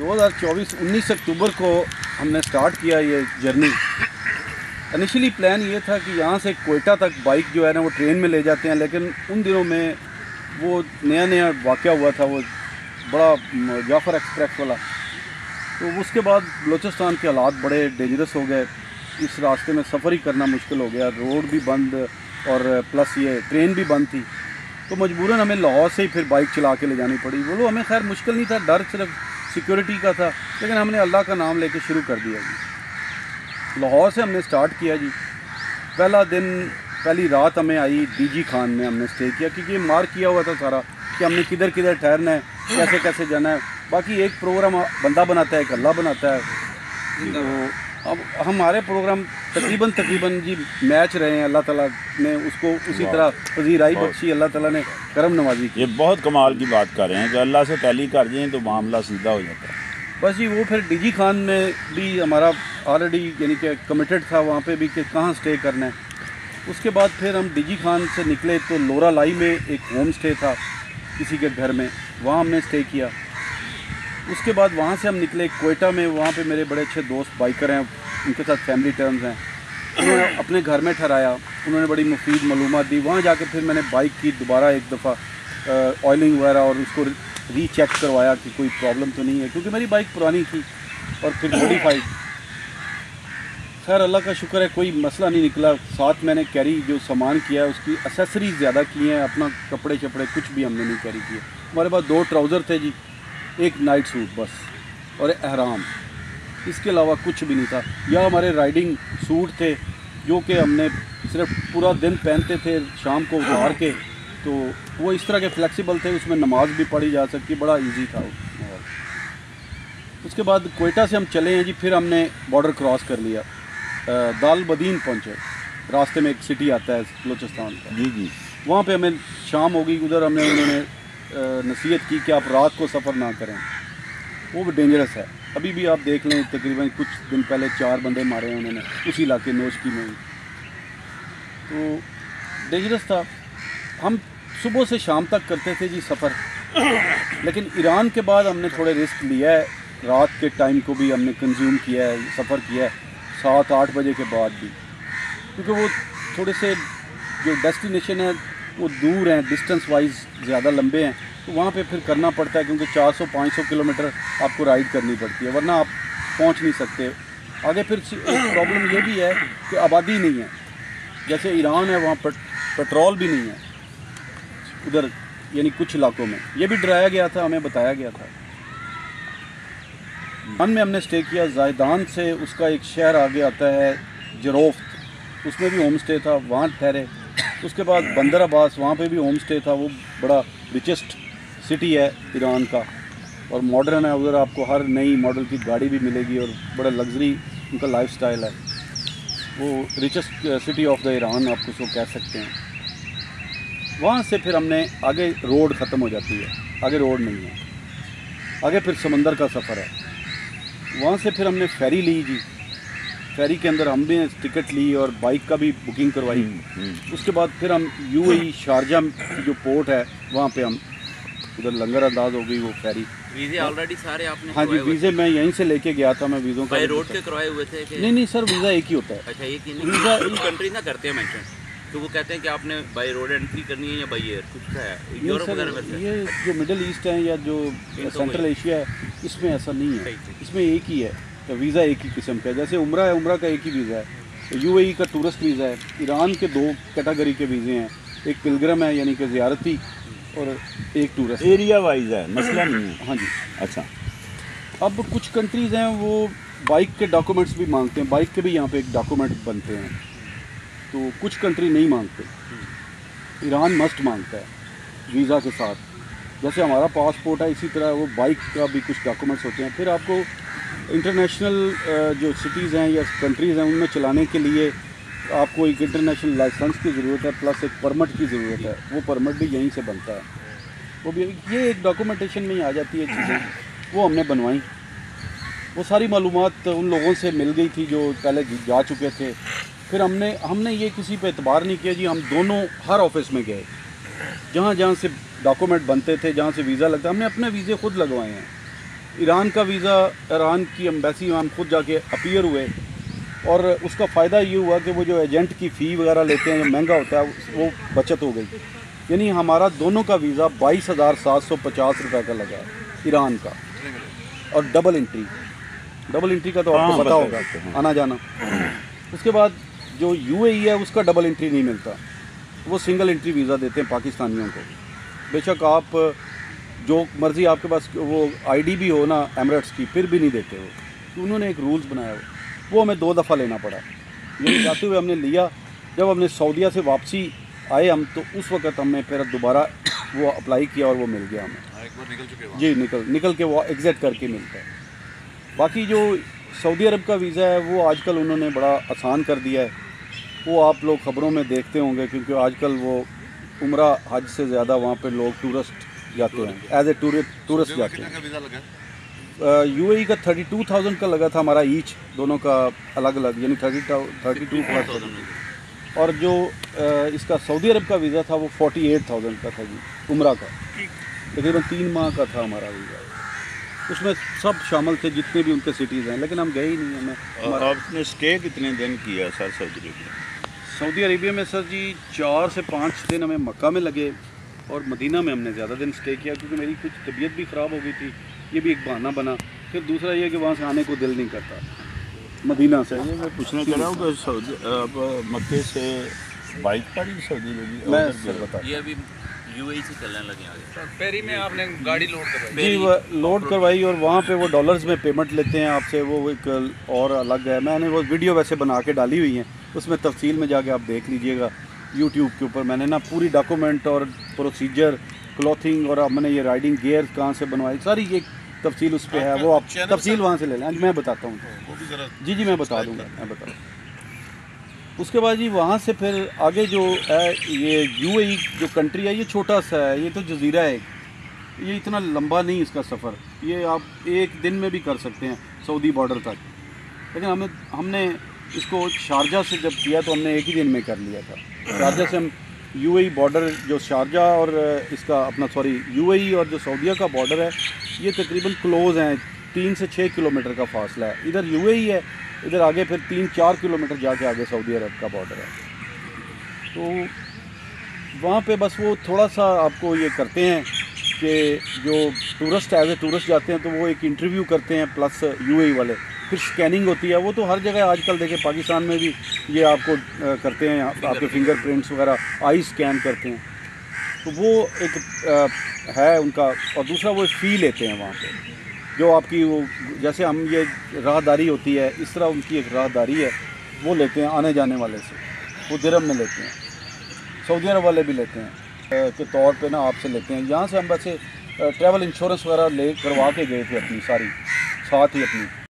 2024 19 अक्टूबर को हमने स्टार्ट किया ये जर्नी। इनिशियली प्लान ये था कि यहाँ से कोयटा तक बाइक जो है ना वो ट्रेन में ले जाते हैं, लेकिन उन दिनों में वो नया वाक़या हुआ था, वो बड़ा जाफ़र एक्सप्रेस वाला। तो उसके बाद बलूचिस्तान के हालात बड़े डेंजरस हो गए, इस रास्ते में सफ़र ही करना मुश्किल हो गया, रोड भी बंद और प्लस ये ट्रेन भी बंद थी। तो मजबूरन हमें लाहौर से ही फिर बाइक चला के ले जानी पड़ी। बोलो हमें खैर मुश्किल नहीं था, डर सिर्फ सिक्योरिटी का था, लेकिन हमने अल्लाह का नाम लेके शुरू कर दिया जी। लाहौर से हमने स्टार्ट किया जी। पहली रात हमें आई डीजी खान में, हमने स्टे किया क्योंकि ये मार्क किया हुआ था सारा कि हमने किधर किधर ठहरना है, कैसे कैसे जाना है। बाकी एक प्रोग्राम बंदा बनाता है, एक अल्लाह बनाता है। तो अब हमारे प्रोग्राम तकरीबन जी मैच रहे हैं, अल्लाह ताला ने उसको उसी तरह पजीराई बख्शी, अल्लाह ताला ने करम नवाजी की। ये बहुत कमाल की बात कर रहे हैं कि अल्लाह से पहली कर जाएँ तो मामला सीधा हो जाता है। बस जी वो फिर डीजी खान में भी हमारा ऑलरेडी यानी कि कमिटेड था वहाँ पे भी कि कहाँ स्टे करना है। उसके बाद फिर हम डीजी खान से निकले तो लोरा लाई में एक होम स्टे था किसी के घर में, वहाँ हमने स्टे किया। उसके बाद वहाँ से हम निकले कोयटा में, वहाँ पे मेरे बड़े अच्छे दोस्त बाइकर हैं, उनके साथ फैमिली टर्म्स हैं, उन्होंने अपने घर में ठहराया, उन्होंने बड़ी मुफीद मालूमात दी। वहाँ जाके फिर मैंने बाइक की दोबारा एक दफ़ा ऑयलिंग वगैरह और उसको रीचेक करवाया कि कोई प्रॉब्लम तो नहीं है, क्योंकि मेरी बाइक पुरानी थी और फिर मॉडिफाइड। खैर अल्लाह का शुक्र है कोई मसला नहीं निकला। साथ मैंने कैरी जो सामान किया है उसकी एसेसरीज ज़्यादा की हैं, अपना कपड़े शपड़े कुछ भी हमने नहीं कैरी किए। हमारे पास 2 ट्राउज़र थे जी, एक नाइट सूट बस और एहराम, इसके अलावा कुछ भी नहीं था। या हमारे राइडिंग सूट थे जो कि हमने सिर्फ पूरा दिन पहनते थे, शाम को उतार के, तो वो इस तरह के फ्लेक्सिबल थे, उसमें नमाज भी पढ़ी जा सकती, बड़ा इजी था वो। उसके बाद कोयटा से हम चले हैं जी, फिर हमने बॉर्डर क्रॉस कर लिया, दाल बदीन पहुँचे। रास्ते में एक सिटी आता है बलूचिस्तान का जी, वहाँ पे हमें शाम हो गई। उधर उन्होंने नसीहत की कि आप रात को सफ़र ना करें, वो भी डेंजरस है। अभी भी आप देख लें, तकरीबन कुछ दिन पहले 4 बंदे मारे हैं उन्होंने उसी इलाके नोशकी में ही, तो डेंजरस था। हम सुबह से शाम तक करते थे जी सफ़र, लेकिन ईरान के बाद हमने थोड़े रिस्क लिया है, रात के टाइम को भी हमने कंज्यूम किया है, सफ़र किया है 7-8 बजे के बाद भी, क्योंकि वो थोड़े से जो डेस्टिनेशन है वो दूर हैं, डिस्टेंस वाइज ज़्यादा लंबे हैं, तो वहाँ पे फिर करना पड़ता है, क्योंकि 400-500 किलोमीटर आपको राइड करनी पड़ती है, वरना आप पहुँच नहीं सकते आगे। फिर एक प्रॉब्लम ये भी है कि आबादी नहीं है, जैसे ईरान है वहाँ पेट्रोल भी नहीं है उधर, यानी कुछ इलाकों में। ये भी डराया गया था, हमें बताया गया था। ईरान में हमने स्टे किया, जायदान से उसका एक शहर आगे आता है जरोफ्त, उसमें भी होम स्टे था, वहाँ ठहरे। उसके बाद बंदर अब्बास, वहाँ पे भी होम स्टे था, वो बड़ा रिचेस्ट सिटी है ईरान का और मॉडर्न है, उधर आपको हर नई मॉडल की गाड़ी भी मिलेगी और बड़ा लग्जरी उनका लाइफस्टाइल है। वो richest city of the Iran आप उसको कह सकते हैं। वहाँ से फिर हमने आगे रोड ख़त्म हो जाती है, आगे रोड नहीं है, आगे फिर समंदर का सफ़र है। वहाँ से फिर हमने फेरी ली जी, फेरी के अंदर हम भी टिकट ली और बाइक का भी बुकिंग करवाई। उसके बाद फिर हम यूएई शारजा जो पोर्ट है वहाँ पे हम उधर लंगर अंदाज हो गई वो फेरी। वीज़े ऑलरेडी सारे आपने? हाँ जी, वीज़े मैं यहीं से लेके गया था, मैं वीज़ों का। बाय रोड के करवाए हुए थे कि? नहीं सर, वीज़ा एक ही होता है। अच्छा, एक ही नहीं, वीज़ा इन कंट्री ना करते हैं मेंशन, तो वो कहते हैं कि आपने बाय रोड एंट्री करनी है या बाय एयर, कुछ है यूरोप वगैरह में। ये जो मिडिल ईस्ट है या जो सेंट्रल एशिया है, इसमें ऐसा नहीं है, इसमें एक ही है, तो वीज़ा एक ही किस्म का है। जैसे उम्रा है, उम्रा का एक ही वीज़ा है, तो यूएई का टूरिस्ट वीज़ा है। ईरान के 2 कैटेगरी के वीज़े हैं, एक पिलग्रम है यानी कि ज़ियारती, और एक टूरिस्ट। एरिया वाइज है, मसला नहीं है। हाँ जी। अच्छा, अब कुछ कंट्रीज़ हैं वो बाइक के डॉक्यूमेंट्स भी मांगते हैं, बाइक के भी यहाँ पे एक डॉक्यूमेंट बनते हैं, तो कुछ कंट्री नहीं मांगते। ईरान मस्ट मांगता है वीज़ा के साथ, जैसे हमारा पासपोर्ट है इसी तरह वो बाइक का भी कुछ डॉक्यूमेंट्स होते हैं। फिर आपको इंटरनेशनल जो सिटीज़ हैं या कंट्रीज़ हैं उनमें चलाने के लिए आपको एक इंटरनेशनल लाइसेंस की ज़रूरत है, प्लस एक परमिट की ज़रूरत है, वो परमिट भी यहीं से बनता है। वो भी ये एक डॉक्यूमेंटेशन में ही आ जाती है चीज़ें, वो हमने बनवाई। वो सारी मालूमात उन लोगों से मिल गई थी जो पहले जा चुके थे। फिर हमने ये किसी पे एतबार नहीं किया जी, हम दोनों हर ऑफिस में गए, जहाँ से डॉक्यूमेंट बनते थे, जहाँ से वीज़ा लगता, हमने अपने वीज़े खुद लगवाए हैं। ईरान का वीज़ा, ईरान की एम्बेसी में हम खुद जाके अपीयर हुए और उसका फ़ायदा ये हुआ कि वो जो एजेंट की फ़ी वगैरह लेते हैं जो महंगा होता है वो बचत हो गई। यानी हमारा दोनों का वीज़ा 22,750 रुपये का लगा है ईरान का, और डबल एंट्री का तो आपको पता होगा आना जाना। उसके बाद जो UAE है उसका डबल एंट्री नहीं मिलता, वो सिंगल एंट्री वीज़ा देते हैं पाकिस्तानियों को। बेशक आप जो मर्ज़ी आपके पास वो ID भी हो ना एमिरेट्स की, फिर भी नहीं देते वो, तो उन्होंने एक रूल्स बनाया वो हमें 2 दफ़ा लेना पड़ा। ये जाते हुए हमने लिया, जब हमने सऊदीया से वापसी आए हम, तो उस वक़्त हमने फिर दोबारा वो अप्लाई किया और वो मिल गया हमें। एक बार निकल चुके जी निकल के वो एग्ज़िट करके मिलता है। बाकी जो सऊदी अरब का वीज़ा है वो आजकल उन्होंने बड़ा आसान कर दिया है, वो आप लोग ख़बरों में देखते होंगे, क्योंकि आजकल वो उम्रा हज से ज़्यादा वहाँ पे लोग टूरिस्ट जाते हैं, एज ए टूरिस्ट जाते हैं। वीज़ा लगा UAE का 32,000 का लगा था हमारा ईच, दोनों का अलग अलग, यानी 32,000। और जो इसका सऊदी अरब का वीज़ा था वो 48,000 का था जी, उम्रा का, तकरीबन 3 माह का था हमारा वीज़ा। उसमें सब शामिल थे जितने भी उनके सिटीज़ हैं, लेकिन हम गए ही नहीं। हमें आपने स्टे कितने दिन किया सर सऊदी अरेबिया में सर जी 4 से 5 दिन हमें मक्का में लगे, और मदीना में हमने ज़्यादा दिन स्टे किया, क्योंकि मेरी कुछ तबीयत भी ख़राब हो गई थी, ये भी एक बहाना बना। फिर दूसरा ये कि वहाँ से आने को दिल नहीं करता मदीना से। ये मैं पूछना चाह रहा हूँ कि सऊदी अब मक्के से बाइक पर ही सऊदी लगी? मैं सर बता ये अभी UAE से चलने लगे आगे। पेरी में आपने गाड़ी लोड करवाई? जी, वो लोड करवाई, और वहाँ पे वो डॉलर्स में पेमेंट लेते हैं आपसे, वो एक और अलग है। मैंने वो वीडियो वैसे बना के डाली हुई हैं, उसमें तफसील में जाके आप देख लीजिएगा यूट्यूब के ऊपर। मैंने ना पूरी डॉक्यूमेंट और प्रोसीजर, क्लॉथिंग, और मैंने ये राइडिंग गियर कहाँ से बनवाई, सारी एक तफसील उस पर है। वो आप तफसील वहाँ से ले लें, मैं बताता हूँ। वो भी ज़रा जी मैं बता दूँगा, मैं बता दूँगा। उसके बाद जी वहाँ से फिर आगे जो है, ये UAE जो कंट्री है ये छोटा सा है, ये तो जजीरा है, ये इतना लंबा नहीं इसका सफ़र, ये आप एक दिन में भी कर सकते हैं सऊदी बॉर्डर तक। लेकिन हमने इसको शारजा से जब किया तो हमने एक ही दिन में कर लिया था। शारजा से हम UAE बॉर्डर, जो शारजा और इसका अपना UAE और जो सऊदीया का बॉर्डर है, ये तकरीबन क्लोज़ हैं, 3 से 6 किलोमीटर का फासला है। इधर UAE है, इधर आगे फिर 3-4 किलोमीटर जाके आगे सऊदी अरब का बॉर्डर है। तो वहाँ पे बस वो थोड़ा सा आपको ये करते हैं कि जो टूरिस्ट एज ए टूरिस्ट जाते हैं तो वो एक इंटरव्यू करते हैं, प्लस UAE वाले, फिर स्कैनिंग होती है। वो तो हर जगह आजकल देखें, पाकिस्तान में भी ये आपको करते हैं, आपके फिंगरप्रिंट्स वगैरह, आई स्कैन करते हैं। तो वो एक है उनका। और दूसरा वो फ़ी लेते हैं वहाँ पे, जो आपकी वो जैसे हम ये राहदारी होती है, इस तरह उनकी एक राहदारी है, वो लेते हैं आने जाने वाले से, वो दिरहम में लेते हैं। सऊदी अरब वाले भी लेते हैं के तौर पे ना आपसे लेते हैं। यहाँ से हम वैसे ट्रैवल इंश्योरेंस वगैरह ले करवा के गए थे अपनी सारी, साथ ही अपनी